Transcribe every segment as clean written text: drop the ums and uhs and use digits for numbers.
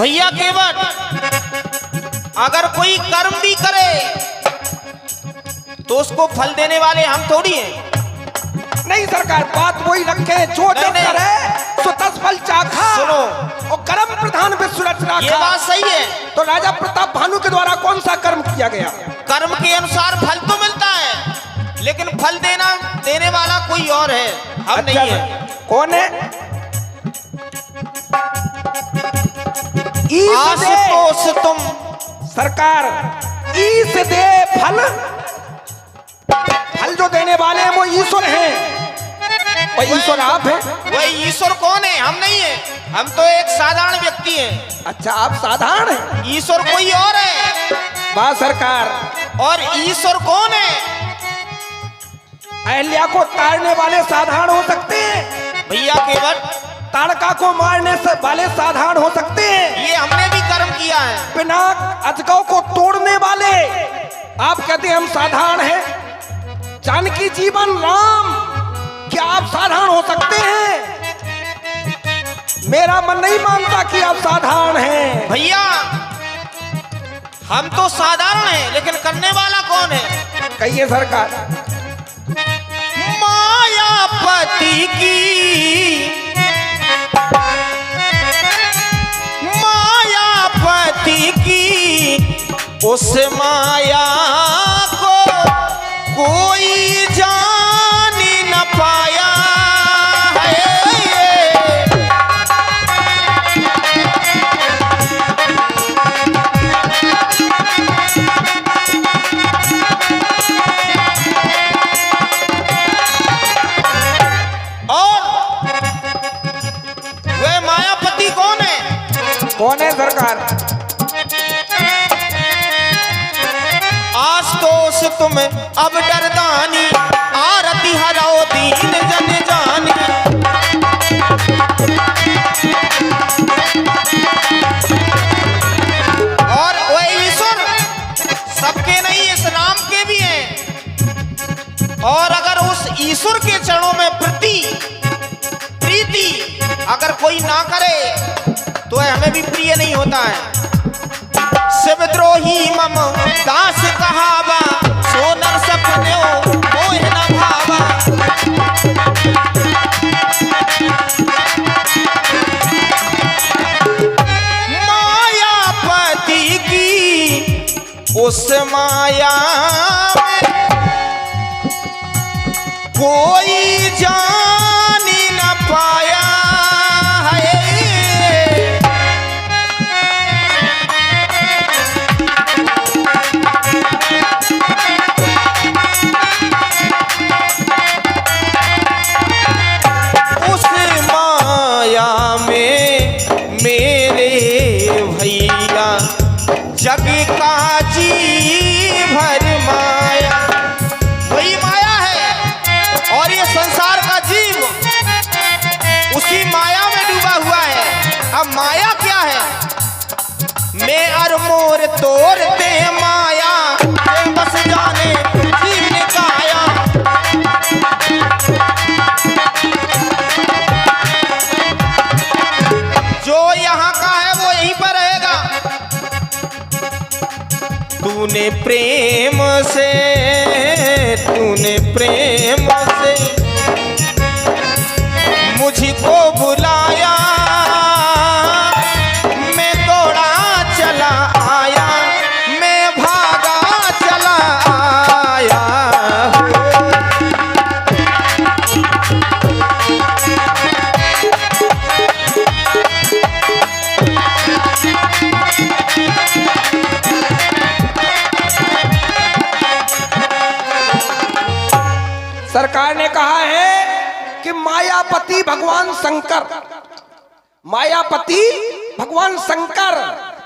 भैया केवट अगर कोई कर्म भी करे तो उसको फल देने वाले हम थोड़ी हैं। नहीं सरकार, बात वही रखे, जो जब करे सो 10 फल चाखा। सुनो, और कर्म प्रधान विश्व रचना ये बात सही है। तो राजा प्रताप भानु के द्वारा कौन सा कर्म किया गया? कर्म के अनुसार फल तो मिलता है, लेकिन फल देने वाला कोई और है, हम अच्छा, नहीं है। कौन है? आशुतोष तुम सरकार, ईश दे फल, फल जो देने वाले हैं वो ईश्वर हैं। और ईश्वर आप हैं? वही ईश्वर कौन है? हम नहीं है, हम तो एक साधारण व्यक्ति हैं। अच्छा, आप साधारण हैं, ईश्वर कोई और है। वाह सरकार। और ईश्वर कौन है? अहल्या को ताड़ने वाले साधारण हो सकते हैं, भैया केवट ताड़का को मारने से वाले साधारण हो सकते हैं, ये हमने भी कर्म किया है। पिनाक अजगव को तोड़ने वाले आप कहते हैं हम साधारण हैं। जानकी जीवन राम, क्या आप साधारण हो सकते हैं? मेरा मन नहीं मानता कि आप साधारण हैं। भैया हम तो साधारण हैं, लेकिन करने वाला कौन है? कहिए सरकार। मायापति की, मायापति की उस माया को कोई जान न पाया है। और वह मायापति कौन है? कौन है सरकार? आशुतोष तुम अब डरदानी, आरती हराओ दीन जन जानी। और वह ईश्वर सबके नहीं, इस राम के भी हैं। और अगर उस ईश्वर के चरणों में प्रीति अगर कोई ना करे तो हमें भी प्रिय नहीं होता है। शिवद्रोही मम दास कहावा, सोनर सपन्यो मोह न भावा। मायापति की उस माया में कोई जान न पाया है। उस माया में मेरे भैया जग का जी भर माया, वही माया है। और ये संसार का जीव उसी माया में डूबा हुआ है। अब माया क्या है? मैं अर मोर तोड़ दे माया, बस जाने जीव ने काया। जो यहाँ का है वो यहीं पर रहेगा। तूने प्रेम से मुझको बुलाया, मैं दौड़ा चला आया, मैं भागा चला आया। सरकार ने कहा है कि मायापति भगवान शंकर, मायापति भगवान शंकर,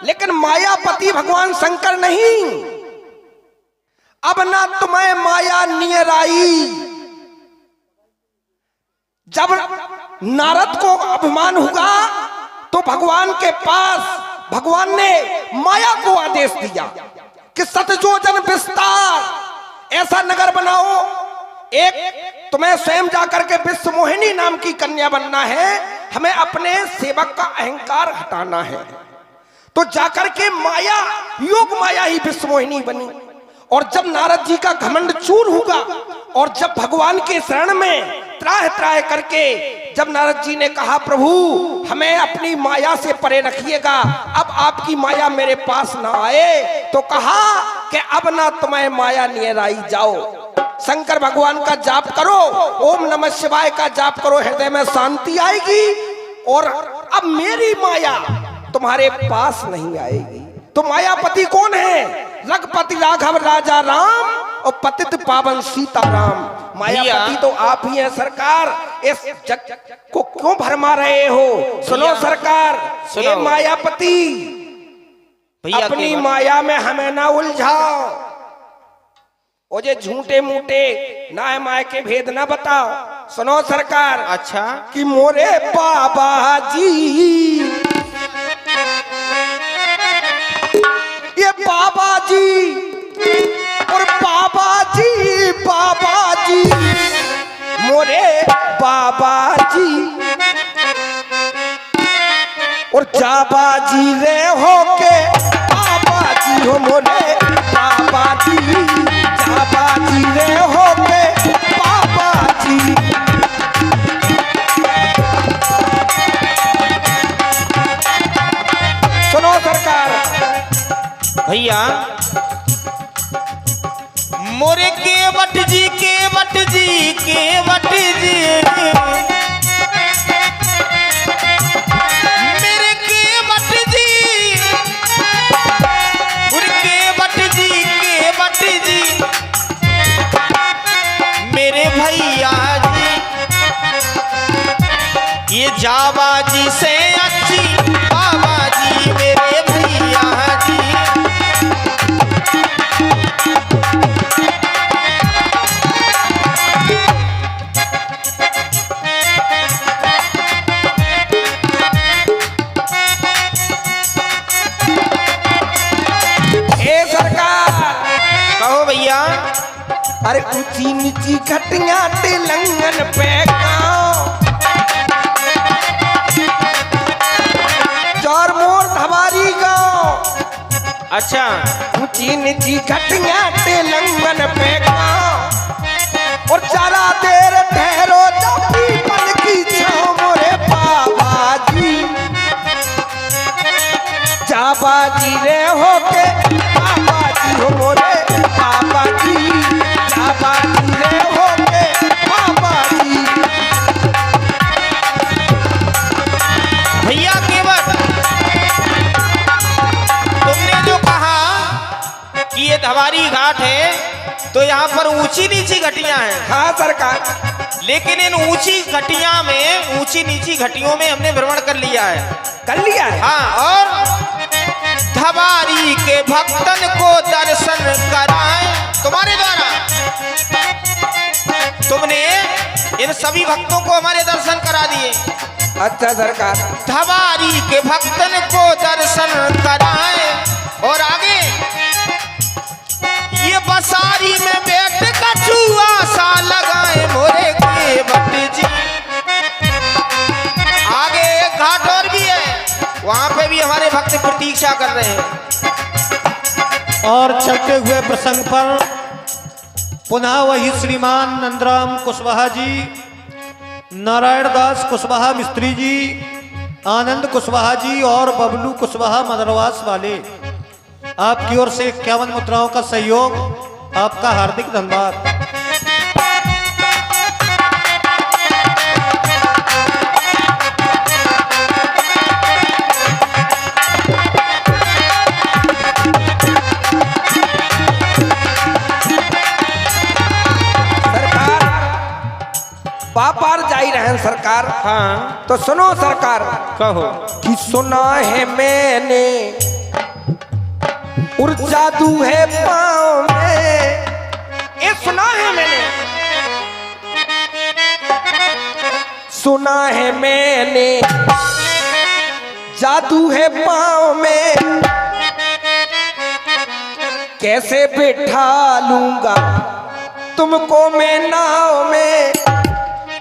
लेकिन मायापति भगवान शंकर नहीं। अब ना तुम्हें माया नियर आई। जब नारद को अभिमान हुआ तो भगवान के पास भगवान ने माया को आदेश दिया कि सतजोजन विस्तार ऐसा नगर बनाओ, एक तुम्हें स्वयं जाकर के विश्व मोहिनी नाम की कन्या बनना है, हमें अपने सेवक का अहंकार हटाना है। तो जाकर के माया, योग माया ही विश्वमोहिनी बनी। और जब नारद जी का घमंड चूर होगा और जब भगवान के शरण में त्राह त्राह करके जब नारद जी ने कहा प्रभु हमें अपनी माया से परे रखिएगा, अब आपकी माया मेरे पास ना आए, तो कहा कि अब ना तुम्हें माया नियर आई, जाओ शंकर भगवान का जाप करो, ओम नमः शिवाय का जाप करो, हृदय में शांति आएगी और अब मेरी माया तुम्हारे पास नहीं आएगी। तो मायापति कौन है? रघुपति राघव राजा राम और पतित पावन सीताराम। मायापति तो आप ही हैं सरकार, इस जग को क्यों भरमा रहे हो? सुनो सरकार, ये मायापति अपनी माया में हमें ना उलझाओ, ओ जे झूठे मूठे ना माया के भेद ना बताओ। सुनो सरकार, अच्छा कि मोरे बाबा जी, ये बाबा जी और बाबा जी मोरे बाबा जी और जाबा जी रे हो के बाबा जी हो मोरे बाबा जी, जाबा जी रे हो के बाबा जी। सुनो सरकार भैया, मोरे केवट जी केवट जी केवट जी, मेरे केवट जी, केवट जी केवट जी, मेरे भैया जी, ये जावा जी से अच्छी बाबा जी मेरे भैया जी। अरे ऊंची नीची घटिया तेलंगन पे गाँव, चौर मोर धवारी गाँव। अच्छा, ऊंची नीची घटिया तेलंगन पे गाँव और जरा देर ठहरो जब पीपल की छाँव मोरे बाबा जी, जाबा जी रे हो के बाबा जी हो मोरे बाबा जी, जाबा जी रे हो के बाबा जी। भैया केवट, तुमने जो कहा कि ये धवारी घाट है तो यहाँ पर ऊंची नीची घटियां हैं। हाँ सरकार, लेकिन इन ऊंची घटिया में, ऊंची नीची घटियों में हमने भ्रमण कर लिया है। कर लिया है? हाँ, और धवारी के भक्तन को दर्शन कराए तुम्हारे द्वारा। तुमने इन सभी भक्तों को हमारे दर्शन करा दिए। अच्छा सरकार, धवारी के भक्तन को दर्शन कराए और आगे ये बसारी में बैठ कछुआ सा लगाए मोरे केवट जी। आगे एक घाट और भी है, वहां पे भी हमारे भक्त प्रतीक्षा कर रहे हैं। और चलते हुए प्रसंग पर पुनः वही श्रीमान नंदराम कुशवाहा जी, नारायण दास कुशवाहा मिस्त्री जी, आनंद कुशवाहा जी और बबलू कुशवाहा मदरवास वाले, आपकी ओर से 51 मुद्राओं का सहयोग, आपका हार्दिक धन्यवाद। पापार जाई रहे सरकार। हाँ, तो सुनो सरकार, कहो कि सुना है मैंने और जादू है पाँव में, ये सुना है मैंने, सुना है मैंने जादू है पाँव में, कैसे बिठा लूंगा तुमको मैं नाव में,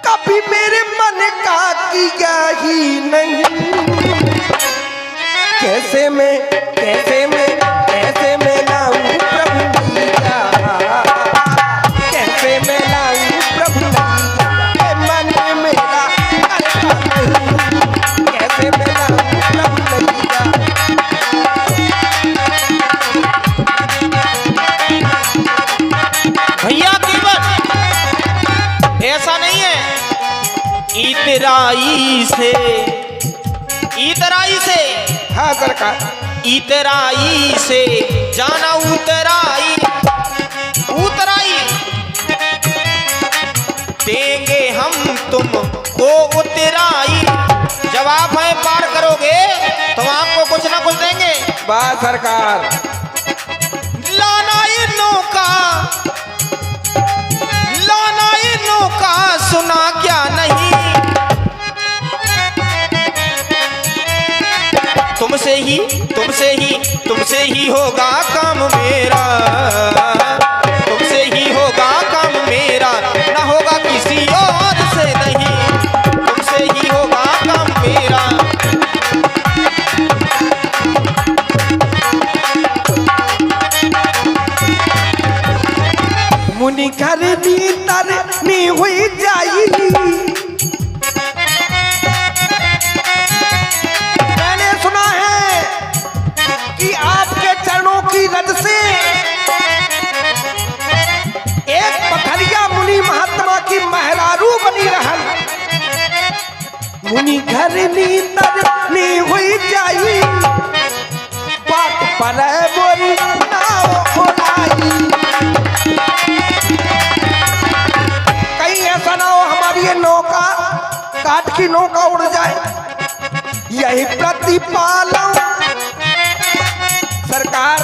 कभी मेरे मन का किया ही नहीं, कैसे कैसे मैं लाऊं प्रभु लीला, कैसे मैं लाऊं प्रभु लीला, ये मन मेरा करता नहीं, कैसे मैं लाऊं प्रभु लीला। भैया केवल ऐसा नहीं है, इतराई से हाँ सरकार, इतराई से जाना उतराई, उतराई देंगे हम तुमको उतराई। जब आप हमें पार करोगे तो हम आपको कुछ ना कुछ देंगे। वाह सरकार, लाना ये नौका, लाना ये नौका, सुना क्या नहीं, तुमसे ही होगा काम मेरा, तुमसे ही होगा काम मेरा, ना होगा किसी और से नहीं, तुमसे ही होगा काम मेरा। मुनि घर भीतर नी हुई जाई, मैंने सुना है कि आपके चरणों की रज से एक पथरिया मुनि महात्मा की मेहरारू बनी रहल। मुनि घर भीतर नी हुई जाई, बात पर बोरी नाव उड़ाई, कहीं ऐसा ना हो हमारी ये नौका काठ की नौका उड़ जाए। यही प्रतिपालन सरकार,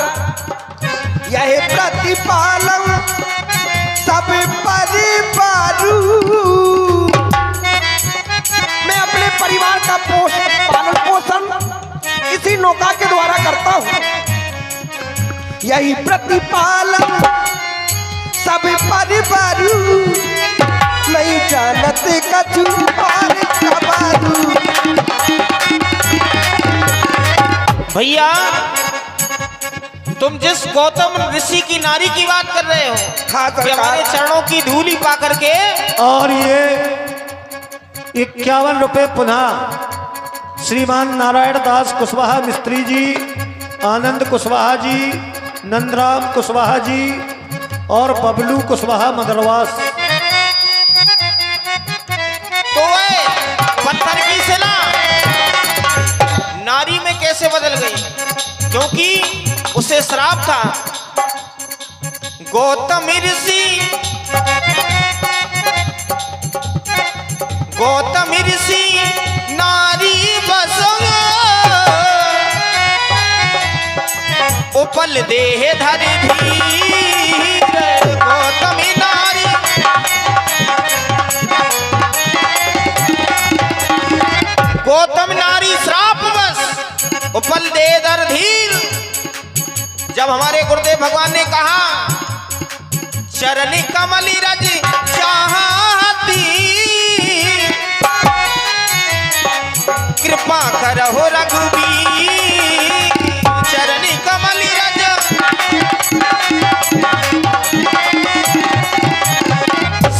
यही प्रतिपालन सब परिवारू, मैं अपने परिवार का पालन पोषण इसी नौका के द्वारा करता हूँ। यही प्रतिपालन सब परिवारू, नहीं जानते कछु पार कबारू। भैया तुम जिस गौतम ऋषि की नारी की बात कर रहे हो, हाँ कि हमारे चरणों की धूली पा करके, और ये 51 रुपये पुनः श्रीमान नारायण दास कुशवाहा मिस्त्री जी, आनंद कुशवाहा जी, नंदराम कुशवाहा जी और बबलू कुशवाहा मदरवास। तो वह पत्थर की शिला नारी में कैसे बदल गई? क्योंकि उसे श्राप था। गौतम ऋषि नारी बस उपल देह धर धीर, गौतम नारी गौतम नारी श्राप बस उपल दे दर धीर। जब हमारे गुरुदेव भगवान ने कहा चरण कमली रज चाहती, कृपा करहो रघुबीर, चरण कमली रज।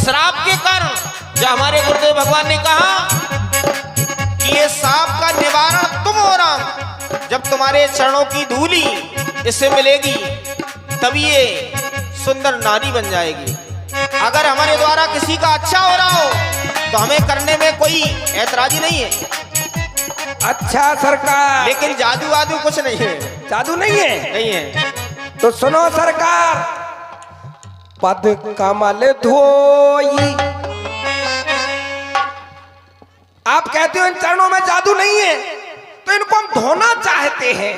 श्राप के कारण जब हमारे गुरुदेव भगवान ने कहा कि ये सांप का निवारण तुम हो राम, जब तुम्हारे चरणों की धूली इससे मिलेगी तभी ये सुंदर नारी बन जाएगी। अगर हमारे द्वारा किसी का अच्छा हो रहा हो तो हमें करने में कोई ऐतराजी नहीं है। अच्छा सरकार, लेकिन जादू वादू कुछ नहीं है। जादू नहीं है? नहीं है। तो सुनो सरकार, पद कमल धोई, आप कहते हो इन चरणों में जादू नहीं है, तो इनको हम धोना चाहते हैं।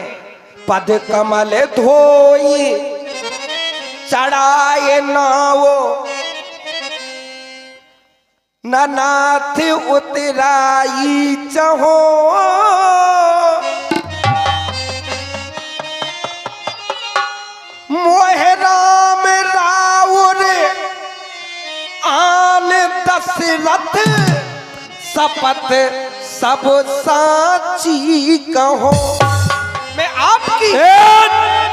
पद कमल धोई चढ़ाए नावो, नाथ उतराई चहो, मोह राम राउर आन दशरथ, शपथ सब साची कहो।